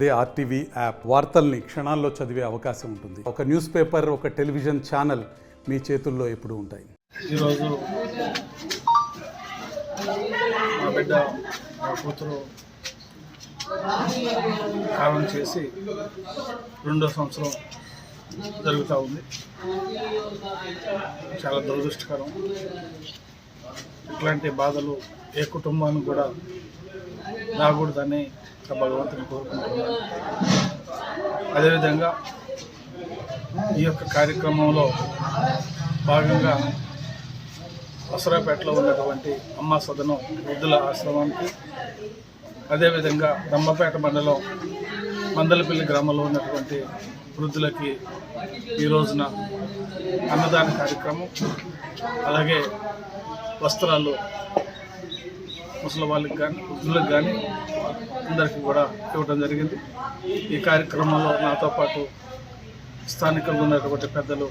అదే RTV app వార్తల్ని క్షణాల్లో చదివే అవకాశం ఉంటుంది. ఒక న్యూస్ పేపర్, ఒక టెలివిజన్ ఛానల్ మీ చేతుల్లో ఎప్పుడూ ఉంటాయి. ఈరోజు మా బిడ్డ మా కూతురు కాలం చేసి 2వ సంవత్సరం జరుగుతూ ఉంది. చాలా దురదృష్టకరం. ఇట్లాంటి బాధలు ఏ కుటుంబానికి కూడా రాకూడదని భగవంతుని కోరుకుంటున్నాను. అదేవిధంగా ఈ యొక్క కార్యక్రమంలో భాగంగా వసరాపేటలో ఉన్నటువంటి అమ్మ సదనం వృద్ధుల ఆశ్రమానికి, అదేవిధంగా దమ్మపేట మండలం మందలపల్లి గ్రామంలో ఉన్నటువంటి వృద్ధులకి ఈ రోజున అన్నదాన కార్యక్రమం, అలాగే వస్త్రాలు ముసలి వాళ్ళకి కానీ వృద్ధులకు కానీ అందరికీ కూడా ఇవ్వడం జరిగింది. ఈ కార్యక్రమంలో నాతో పాటు స్థానికంగా ఉన్నటువంటి పెద్దలు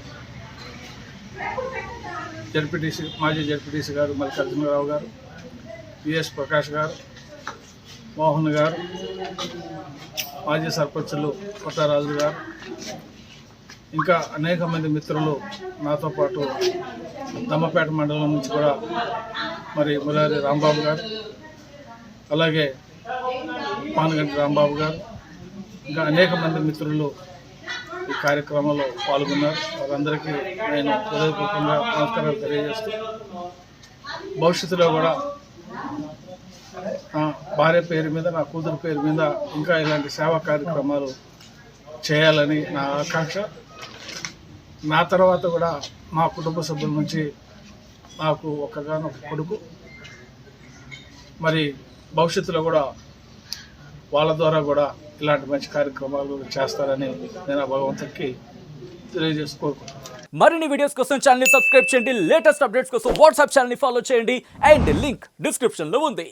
జడ్పీటీసీ, మాజీ జడ్పీటీసీ గారు మల్లికార్జునరావు గారు, విఎస్ ప్రకాష్ గారు, మోహన్ గారు, మాజీ సర్పంచులు కొట్టారాజు గారు, ఇంకా అనేక మంది మిత్రులు నాతో పాటు దమ్మపేట మండలం నుంచి కూడా మరి మురారి రాంబాబు గారు, అలాగే పానగంటి రాంబాబు గారు, ఇంకా అనేక మంది మిత్రులు ఈ కార్యక్రమంలో పాల్గొన్నారు. వారందరికీ నేను హృదయపూర్వకంగా నమస్కారాలు తెలియజేస్తూ, భవిష్యత్తులో కూడా నా భార్య పేరు మీద, నా కూతురు పేరు మీద ఇంకా ఇలాంటి సేవా కార్యక్రమాలు చేయాలని నా ఆకాంక్ష. నా తర్వాత కూడా మా కుటుంబ సభ్యుల నుంచి నాకు ఒక్కగానొక కొడుకు, మరి భవిష్యత్తులో కూడా వాళ్ళ ద్వారా కూడా ఇలాంటి మంచి కార్యక్రమాలు చేస్తారని నేను భగవంతుడికి తెలియజేసుకోరుకుంటున్నాను. మరిన్ని వీడియోస్ కోసం ఛానల్ ని సబ్స్క్రైబ్ చేయండి. లేటెస్ట్ అప్డేట్స్ కోసం వాట్సాప్ ఛానల్ ని ఫాలో చేయండి. అండ్ లింక్ డిస్క్రిప్షన్ లో ఉంది.